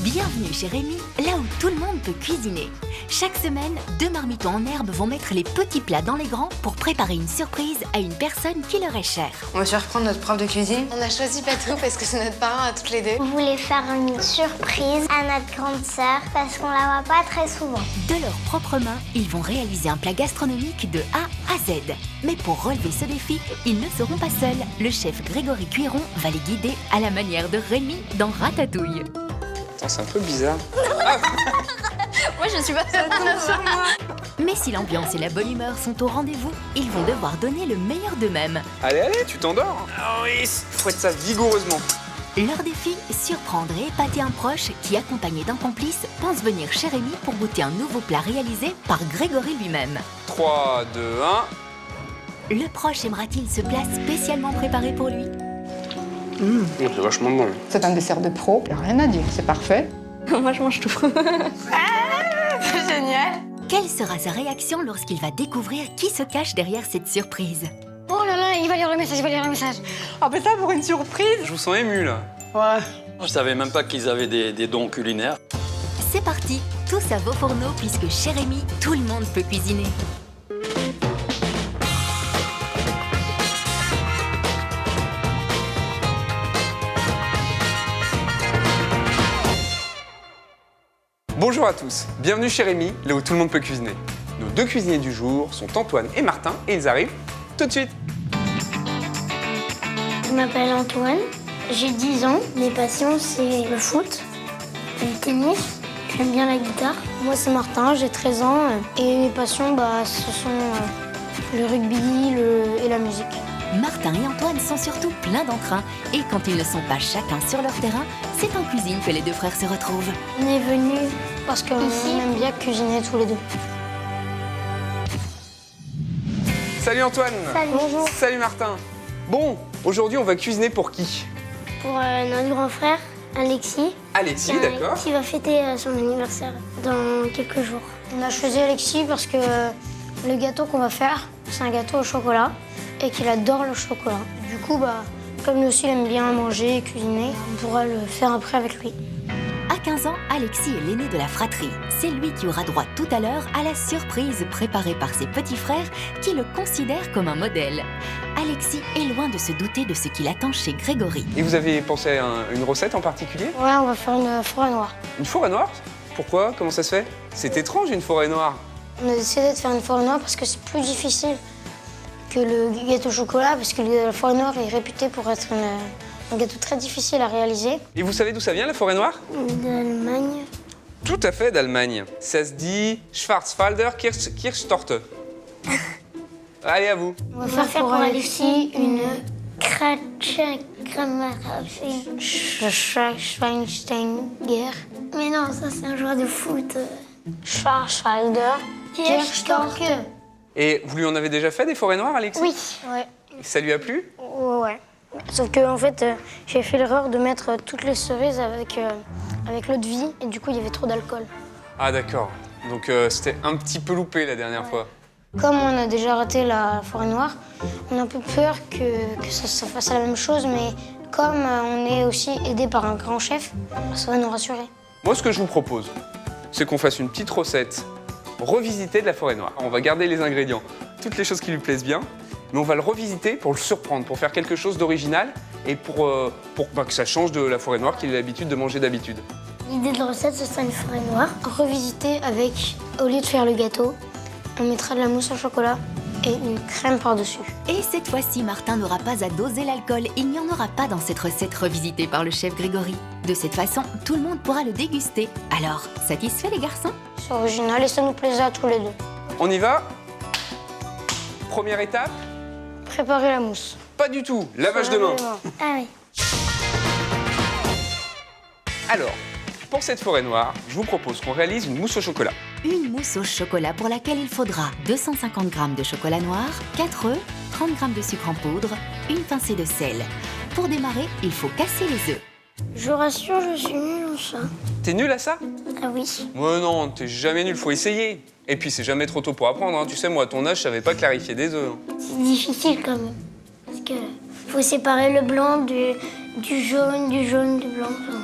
Bienvenue chez Rémi, là où tout le monde peut cuisiner. Chaque semaine, 2 marmitons en herbe vont mettre les petits plats dans les grands pour préparer une surprise à une personne qui leur est chère. On va surprendre notre prof de cuisine. On a choisi Patou parce que c'est notre parrain à toutes les deux. On voulait faire une surprise à notre grande sœur parce qu'on la voit pas très souvent. De leurs propres mains, ils vont réaliser un plat gastronomique de A à Z. Mais pour relever ce défi, ils ne seront pas seuls. Le chef Grégory Cuiron va les guider à la manière de Rémi dans Ratatouille. Attends, c'est un peu bizarre. Moi, je suis pas ça tombe sur moi. Mais si l'ambiance et la bonne humeur sont au rendez-vous, ils vont devoir donner le meilleur d'eux-mêmes. Allez, allez, tu t'endors. Ah oui, fouette ça vigoureusement. Leur défi, surprendre et épater un proche qui, accompagné d'un complice, pense venir chez Rémi pour goûter un nouveau plat réalisé par Grégory lui-même. 3, 2, 1. Le proche aimera-t-il ce plat spécialement préparé pour lui? C'est vachement bon. C'est un dessert de pro, il n'y a rien à dire, c'est parfait. Moi, je mange tout. C'est génial. Quelle sera sa réaction lorsqu'il va découvrir qui se cache derrière cette surprise? Oh là là, il va lire le message, Ah ben ça pour une surprise. Je vous sens ému là. Ouais. Je savais même pas qu'ils avaient des dons culinaires. C'est parti, tous à vos fourneaux puisque chez Rémi, tout le monde peut cuisiner. Bonjour à tous, bienvenue chez Rémi, là où tout le monde peut cuisiner. Nos 2 cuisiniers du jour sont Antoine et Martin et ils arrivent tout de suite. Je m'appelle Antoine, j'ai 10 ans. Mes passions, c'est le foot, le tennis, j'aime bien la guitare. Moi, c'est Martin, j'ai 13 ans. Et mes passions, ce sont le rugby et la musique. Martin et Antoine sont surtout pleins d'entrain et quand ils ne sont pas chacun sur leur terrain, c'est en cuisine que les 2 frères se retrouvent. On est venus parce qu'on aime bien cuisiner tous les deux. Salut Antoine. Salut. Bonjour. Salut Martin. Bon, aujourd'hui on va cuisiner pour qui? Pour notre grand frère, Alexis. Alexis, d'accord. Qui va fêter son anniversaire dans quelques jours. On a choisi Alexis parce que le gâteau qu'on va faire, c'est un gâteau au chocolat et qu'il adore le chocolat. Du coup, comme lui aussi il aime bien manger et cuisiner, on pourra le faire après avec lui. À 15 ans, Alexis est l'aîné de la fratrie. C'est lui qui aura droit tout à l'heure à la surprise préparée par ses petits frères qui le considèrent comme un modèle. Alexis est loin de se douter de ce qu'il attend chez Grégory. Et vous avez pensé à une recette en particulier? Ouais, on va faire une forêt noire. Une forêt noire? Pourquoi? Comment ça se fait? C'est étrange une forêt noire. On a décidé de faire une forêt noire parce que c'est plus difficile que le gâteau au chocolat, parce que la forêt noire est réputée pour être un gâteau très difficile à réaliser. Et vous savez d'où ça vient la forêt noire? D'Allemagne. Tout à fait d'Allemagne. Ça se dit Schwarzwälder Kirschtorte. Allez, à vous. On va faire pour Alexis une Schweinsteiger. Mais non, ça c'est un joueur de foot. Schwarzwälder Kirschtorte. Et vous lui en avez déjà fait des forêts noires, Alexis? Oui. Ouais. Ça lui a plu? Ouais. Sauf que en fait, j'ai fait l'erreur de mettre toutes les cerises avec l'eau de vie et du coup il y avait trop d'alcool. Ah d'accord. Donc c'était un petit peu loupé la dernière fois. Comme on a déjà raté la forêt noire, on a un peu peur que ça fasse la même chose, mais comme on est aussi aidé par un grand chef, ça va nous rassurer. Moi, ce que je vous propose, c'est qu'on fasse une petite recette revisitée de la forêt noire. On va garder les ingrédients, toutes les choses qui lui plaisent bien, mais on va le revisiter pour le surprendre, pour faire quelque chose d'original et pour que ça change de la forêt noire qu'il a l'habitude de manger d'habitude. L'idée de la recette, ce sera une forêt noire revisitée avec, au lieu de faire le gâteau, on mettra de la mousse au chocolat et une crème par-dessus. Et cette fois-ci, Martin n'aura pas à doser l'alcool. Il n'y en aura pas dans cette recette revisitée par le chef Grégory. De cette façon, tout le monde pourra le déguster. Alors, satisfait les garçons? C'est original et ça nous plaisait à tous les deux. On y va? Première étape? Préparer la mousse. Pas du tout, lavage de main. Ah oui. Alors, pour cette forêt noire, je vous propose qu'on réalise une mousse au chocolat. Une mousse au chocolat pour laquelle il faudra 250 g de chocolat noir, 4 œufs, 30 g de sucre en poudre, une pincée de sel. Pour démarrer, il faut casser les œufs. Je vous rassure, je suis nulle en ça. T'es nul à ça? Ah oui. Ouais non, t'es jamais nul, faut essayer. Et puis c'est jamais trop tôt pour apprendre, hein. Tu sais, moi à ton âge, je savais pas clarifier des œufs. C'est difficile quand même. Parce que faut séparer le blanc du jaune, du blanc. Enfin,